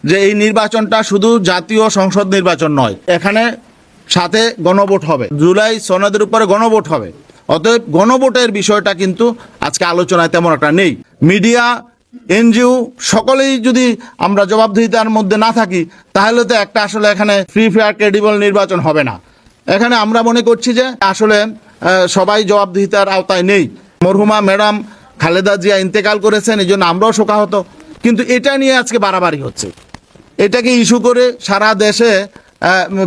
যে এই নির্বাচনটা শুধু জাতীয় সংসদ নির্বাচন নয়, এখানে সাথে গণভোট হবে, জুলাই সনদের উপরে গণভোট হবে। অতএব গণভোটের বিষয়টা কিন্তু আজকে আলোচনায় তেমন একটা নেই। মিডিয়া, এনজিও সকলেই যদি আমরা জবাবদিহিতার মধ্যে না থাকি, তাহলে তো একটা আসলে এখানে ফ্রি ফেয়ার ক্রেডিবল নির্বাচন হবে না। এখানে আমরা মনে করছি যে আসলে সবাই জবাবদিহিতার আওতায় নেই। মরহুমা ম্যাডাম খালেদা জিয়া ইন্তেকাল করেছেন, এই জন্য আমরাও শোকাহত, কিন্তু এটা নিয়ে আজকে বাড়াবাড়ি হচ্ছে। এটাকে ইস্যু করে সারা দেশে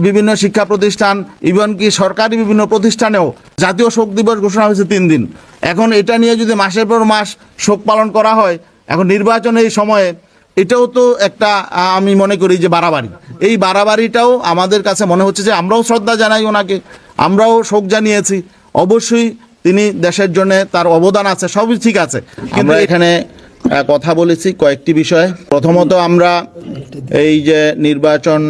বিভিন্ন শিক্ষা প্রতিষ্ঠান, ইভেন কি সরকারি বিভিন্ন প্রতিষ্ঠানেও জাতীয় শোক দিবস ঘোষণা হয়েছে 3 দিন। এখন এটা নিয়ে যদি মাসের পর মাস শোক পালন করা হয়, এখন নির্বাচনের এই সময়ে, এটাও তো একটা আমি মনে করি যে বাড়াবাড়ি। এই বাড়াবাড়িটাও আমাদের কাছে মনে হচ্ছে যে আমরাও শ্রদ্ধা জানাই ওনাকে, আমরাও শোক জানিয়েছি। অবশ্যই তিনি দেশের জন্য তার অবদান আছে, সবই ঠিক আছে, কিন্তু এখানে কথা বলেছি কয়েকটি বিষয়। প্রথমত আমরা এই যে নির্বাচন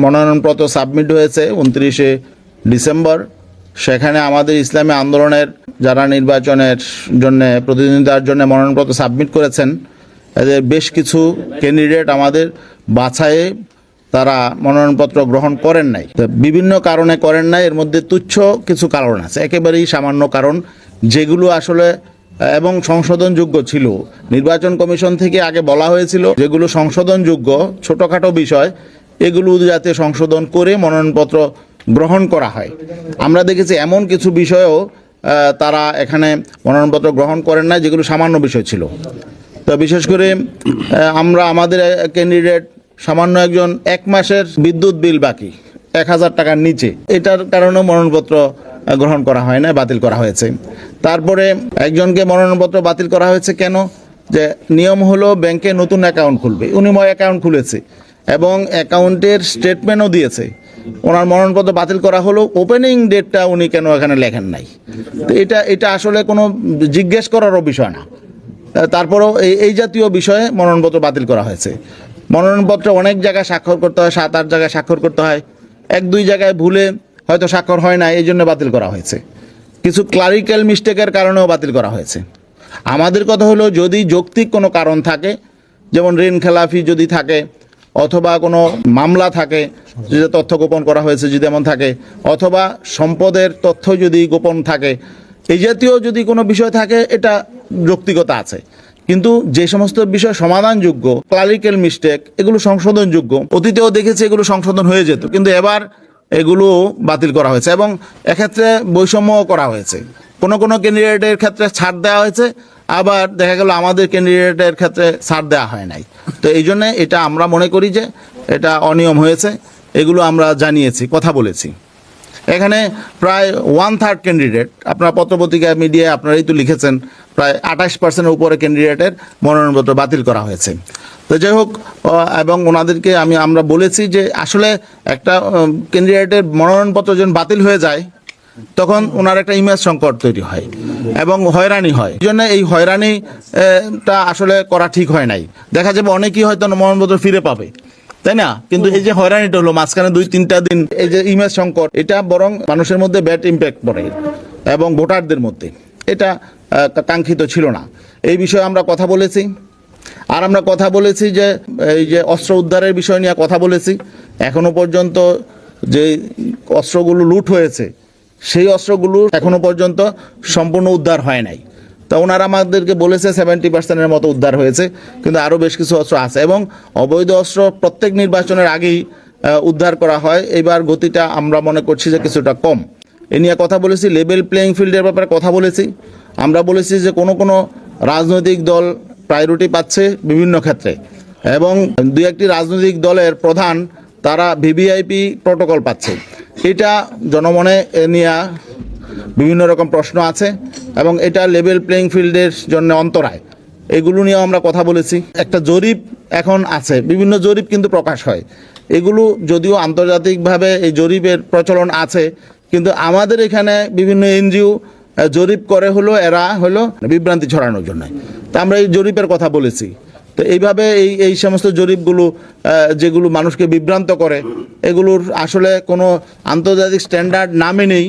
মনোনয়নপত্র সাবমিট হয়েছে 29শে ডিসেম্বর, সেখানে আমাদের ইসলামী আন্দোলনের যারা নির্বাচনের জন্য প্রতিদ্বন্দ্বিতার জন্য মনোনয়নপত্র সাবমিট করেছেন, এদের বেশ কিছু ক্যান্ডিডেট আমাদের বাছাইয়ে তারা মনোনয়নপত্র গ্রহণ করেন নাই। বিভিন্ন কারণে করেন নাই, এর মধ্যে তুচ্ছ কিছু কারণ আছে, একেবারেই সামান্য কারণ, যেগুলো আসলে এবং সংশোধনযোগ্য ছিল। নির্বাচন কমিশন থেকে আগে বলা হয়েছিল যেগুলো সংশোধনযোগ্য ছোটোখাটো বিষয়, এগুলো যাতে সংশোধন করে মনোনয়নপত্র গ্রহণ করা হয়। আমরা দেখেছি এমন কিছু বিষয়েও তারা এখানে মনোনয়নপত্র গ্রহণ করেন না, যেগুলো সামান্য বিষয় ছিল। তো বিশেষ করে আমরা আমাদের ক্যান্ডিডেট সামান্য একজন 1 মাসের বিদ্যুৎ বিল বাকি 1000 টাকার নিচে, এটার কারণেও মনোনয়নপত্র গ্রহণ করা হয় না, বাতিল করা হয়েছে। তারপরে একজনকে মনোনয়নপত্র বাতিল করা হয়েছে কেন? যে নিয়ম হলো ব্যাংকে নতুন অ্যাকাউন্ট খুলবে, উনি অ্যাকাউন্ট খুলেছে এবং অ্যাকাউন্টের স্টেটমেন্টও দিয়েছে, ওনার মনোনয়নপত্র বাতিল করা হলো, ওপেনিং ডেটটা উনি কেন এখানে লেখেন নাই। তো এটা আসলে কোনো জিজ্ঞেস করারও বিষয় না। তারপরেও এই জাতীয় বিষয়ে মনোনয়নপত্র বাতিল করা হয়েছে। মনোনয়নপত্র অনেক জায়গায় স্বাক্ষর করতে হয়, 7-8 জায়গায় স্বাক্ষর করতে হয়, 1-2 জায়গায় ভুলে হয়তো স্বাক্ষর হয় না, এই জন্য বাতিল করা হয়েছে। কিছু ক্লারিক্যাল মিস্টেকের কারণেও বাতিল করা হয়েছে। আমাদের কথা হলো যদি যৌক্তিক কোনো কারণ থাকে, যেমন ঋণ খেলাফি যদি থাকে, অথবা কোনো মামলা থাকে যে তথ্য গোপন করা হয়েছে যদি এমন থাকে, অথবা সম্পদের তথ্য যদি গোপন থাকে, এই জাতীয় যদি কোনো বিষয় থাকে, এটা যৌক্তিকতা আছে। কিন্তু যে সমস্ত বিষয় সমাধানযোগ্য, ক্লারিক্যাল মিস্টেক, এগুলো সংশোধনযোগ্য। অতীতেও দেখেছি এগুলো সংশোধন হয়ে যেত, কিন্তু এবার এগুলো বাতিল করা হয়েছে এবং এক্ষেত্রে বৈষম্যও করা হয়েছে। কোনো ক্যান্ডিডেটের ক্ষেত্রে ছাড় দেওয়া হয়েছে, আবার দেখা গেল আমাদের ক্যান্ডিডেটের ক্ষেত্রে ছাড় দেওয়া হয় নাই। তো এই জন্যে এটা আমরা মনে করি যে এটা অনিয়ম হয়েছে, এগুলো আমরা জানিয়েছি, কথা বলেছি। এখানে প্রায় 1/3 ক্যান্ডিডেট, আপনার পত্রপত্রিকা মিডিয়ায় আপনারাই তো লিখেছেন, প্রায় 28% উপরে ক্যান্ডিডেটের মনোনয়নপত্র বাতিল করা হয়েছে। তো যাই হোক, এবং ওনাদেরকে আমরা বলেছি যে আসলে একটা ক্যান্ডিডেটের মনোনয়নপত্র যখন বাতিল হয়ে যায়, তখন ওনার একটা ইমেজ সংকট তৈরি হয় এবং হয়রানি হয়। এই জন্য এই হয়রানিটা আসলে করা ঠিক হয় নাই। দেখা যাবে অনেকেই হয়তো মনোনয়নপত্র ফিরে পাবে, তাই না? কিন্তু এই যে হয়রানিটা হলো মাঝখানে 2-3টা দিন, এই যে ইমেজ সংকট, এটা বরং মানুষের মধ্যে ব্যাড ইম্প্যাক্ট পড়ে এবং ভোটারদের মধ্যে, এটা কাঙ্ক্ষিত ছিল না। এই বিষয়ে আমরা কথা বলেছি। আর আমরা কথা বলেছি যে এই যে অস্ত্র উদ্ধারের বিষয় নিয়ে কথা বলেছি। এখনো পর্যন্ত যে অস্ত্রগুলো লুট হয়েছে, সেই অস্ত্রগুলো এখনো পর্যন্ত সম্পূর্ণ উদ্ধার হয় নাই। তো ওনারা আমাদেরকে বলেছে 70%-এর মতো উদ্ধার হয়েছে, কিন্তু আরও বেশ কিছু অস্ত্র আছে এবং অবৈধ অস্ত্র প্রত্যেক নির্বাচনের আগেই উদ্ধার করা হয়। এবার গতিটা আমরা মনে করছি যে কিছুটা কম। এ নিয়ে কথা বলেছি। লেভেল প্লেয়িং ফিল্ডের ব্যাপারে কথা বলেছি। আমরা বলেছি যে কোনো রাজনৈতিক দল প্রায়োরিটি পাচ্ছে বিভিন্ন ক্ষেত্রে, এবং 2-1টি রাজনৈতিক দলের প্রধান তারা ভিভিআইপি প্রোটোকল পাচ্ছে। এটা জনমনে নিয়ে বিভিন্ন রকম প্রশ্ন আছে এবং এটা লেভেল প্লেয়িং ফিল্ডের জন্য অন্তরায়। এগুলো নিয়েও আমরা কথা বলেছি। একটা জরিপ এখন আছে, বিভিন্ন জরিপ কিন্তু প্রকাশ হয়। এগুলো যদিও আন্তর্জাতিকভাবে এই জরিপের প্রচলন আছে, কিন্তু আমাদের এখানে বিভিন্ন এনজিও জরিপ করে এরা বিভ্রান্তি ছড়ানোর জন্য। তা আমরা এই জরিপের কথা বলেছি। তো এইভাবে এই সমস্ত জরিপগুলো যেগুলো মানুষকে বিভ্রান্ত করে, এগুলোর আসলে কোনো আন্তর্জাতিক স্ট্যান্ডার্ড না মেনেই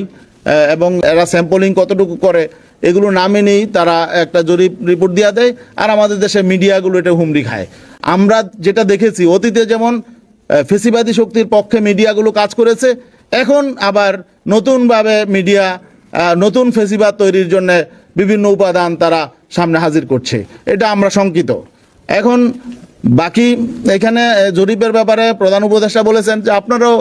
এবং এরা স্যাম্পলিং কতটুকু করে এগুলো না মেনেই তারা একটা জরিপ রিপোর্ট দিয়ে দেয়, আর আমাদের দেশের মিডিয়াগুলো এটা হুমড়ি খায়। আমরা যেটা দেখেছি অতীতে যেমন ফেসিবাদী শক্তির পক্ষে মিডিয়াগুলো কাজ করেছে, এখন আবার নতুনভাবে মিডিয়া নতুন ফেসিবাদ তৈরির জন্য বিভিন্ন উপাদান তারা সামনে হাজির করছে। এটা আমরা শঙ্কিত। এখন বাকি এখানে জরিপের ব্যাপারে প্রধান উপদেষ্টা বলেছেন যে আপনারাও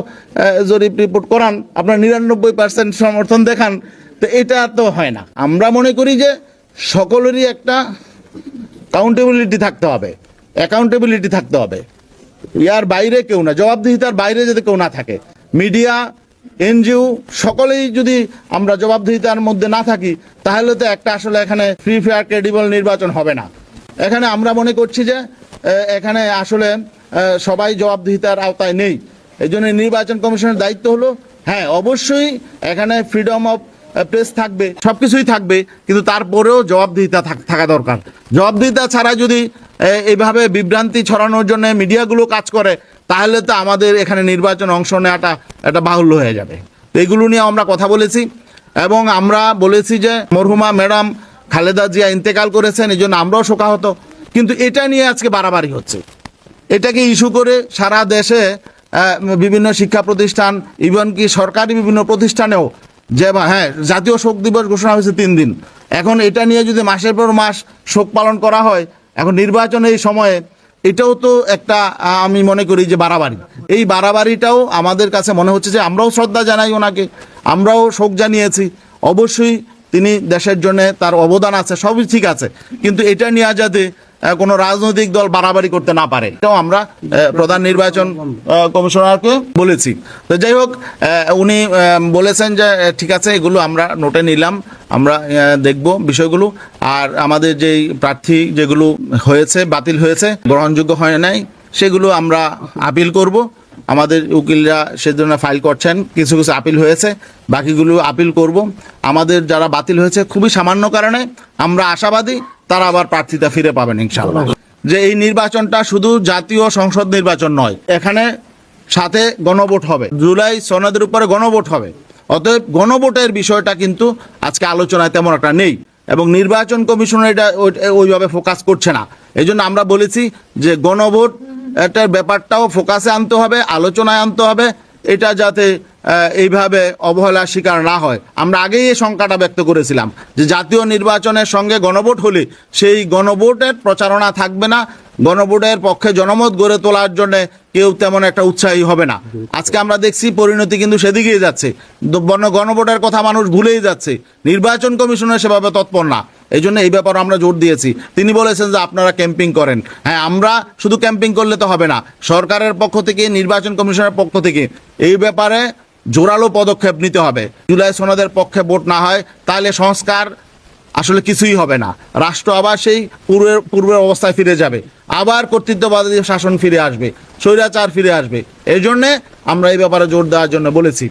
জরিপ রিপোর্ট করান, আপনারা 99% সমর্থন দেখান। তো এটা তো হয় না। আমরা মনে করি যে সকলেরই একটা অ্যাকাউন্টেবিলিটি থাকতে হবে। ইয়ার বাইরে কেউ না, জবাবদিহিতার বাইরে যদি কেউ না থাকে, মিডিয়া, এনজিও সকলেই যদি আমরা জবাবদিহিতার মধ্যে না থাকি, তাহলে তো একটা আসলে এখানে ফ্রি ফেয়ার ক্রেডিবল নির্বাচন হবে না। এখানে আমরা মনে করছি যে এখানে আসলে সবাই জবাবদিহিতার আওতায় নেই। এই জন্য নির্বাচন কমিশনের দায়িত্ব হলো, হ্যাঁ অবশ্যই এখানে ফ্রিডম অফ প্রেস থাকবে, সবকিছুই থাকবে, কিন্তু তারপরেও জবাবদিহিতা থাকা দরকার। জবাবদিহিতা ছাড়া যদি এইভাবে বিভ্রান্তি ছড়ানোর জন্য মিডিয়াগুলো কাজ করে, তাহলে তো আমাদের এখানে নির্বাচন অংশ নেওয়াটা একটা বাহুল্য হয়ে যাবে। তো এগুলো নিয়ে আমরা কথা বলেছি, এবং আমরা বলেছি যে মরহুমা ম্যাডাম খালেদা জিয়া ইন্তেকাল করেছেন, এই জন্য আমরাও শোকাহত। কিন্তু এটা নিয়ে আজকে বাড়াবাড়ি হচ্ছে। এটাকে ইস্যু করে সারা দেশে বিভিন্ন শিক্ষা প্রতিষ্ঠান, ইভেন কি সরকারি বিভিন্ন প্রতিষ্ঠানেও যে হ্যাঁ জাতীয় শোক দিবস ঘোষণা হয়েছে 3 দিন, এখন এটা নিয়ে যদি মাসের পর মাস শোক পালন করা হয়, এখন নির্বাচন এই সময়ে, এটাও তো একটা আমি মনে করি যে বাড়াবাড়ি। এই বাড়াবাড়িটাও আমাদের কাছে মনে হচ্ছে যে আমরাও শ্রদ্ধা জানাই ওনাকে, আমরাও শোক জানিয়েছি। অবশ্যই তিনি দেশের জন্য তার অবদান আছে, সবই ঠিক আছে, কিন্তু এটা নিয়ে যাতে কোনো রাজনৈতিক দল বাড়াবাড়ি করতে না পারে, এটাও আমরা প্রধান নির্বাচন কমিশনারকে বলেছি। তো যাই হোক, উনি বলেছেন যে ঠিক আছে, এগুলো আমরা নোটে নিলাম, আমরা দেখব বিষয়গুলো। আর আমাদের যেই প্রার্থী যেগুলো হয়েছে, বাতিল হয়েছে, গ্রহণযোগ্য হয় নাই, সেগুলো আমরা আপিল করব। আমাদের উকিলরা সেজন্য ফাইল করছেন, কিছু কিছু আপিল হয়েছে, বাকিগুলো আপিল করব। আমাদের যারা বাতিল হয়েছে খুবই সামান্য কারণে, আমরা আশাবাদী তারা আবার প্রার্থিতা ফিরে পাবেন ইনশাআল্লাহ। যে এই নির্বাচনটা শুধু জাতীয় সংসদ নির্বাচন নয়, এখানে সাথে গণভোট হবে, জুলাই সনদের উপরে গণভোট হবে। অতএব গণভোটের বিষয়টা কিন্তু আজকে আলোচনায় তেমন একটা নেই, এবং নির্বাচন কমিশন এটা ওইভাবে ফোকাস করছে না। এই জন্য আমরা বলেছি যে গণভোট এটার ব্যাপারটাও ফোকাসে আনতে হবে, আলোচনায় আনতে হবে, এটা যাতে এইভাবে অবহেলার শিকার না হয়। আমরা আগেই এই শঙ্কাটা ব্যক্ত করেছিলাম যে জাতীয় নির্বাচনের সঙ্গে গণভোট হলে সেই গণভোটের প্রচারণা থাকবে না, গণভোটের পক্ষে জনমত গড়ে তোলার জন্য কেউ তেমন একটা উৎসাহী হবে না। আজকে আমরা দেখছি পরিণতি কিন্তু সেদিকেই যাচ্ছে, গণভোটের কথা মানুষ ভুলেই যাচ্ছে, নির্বাচন কমিশনের সেভাবে তৎপর না। এই জন্য এই ব্যাপারে আমরা জোর দিয়েছি। তিনি বলেছেন যে আপনারা ক্যাম্পিং করেন, হ্যাঁ আমরা শুধু ক্যাম্পিং করলে তো হবে না, সরকারের পক্ষ থেকে, নির্বাচন কমিশনের পক্ষ থেকে এই ব্যাপারে জোরালো পদক্ষেপ নিতে হবে। জুলাই সনদের পক্ষে ভোট না হয় তাহলে সংস্কার আসলে কিছুই হবে না, রাষ্ট্র আবার সেই পূর্বের অবস্থায় ফিরে যাবে, আবার কর্তৃত্ববাদী শাসন ফিরে আসবে, স্বৈরাচার ফিরে আসবে। এই জন্যে আমরা এই ব্যাপারে জোর দেওয়ার জন্য বলেছি।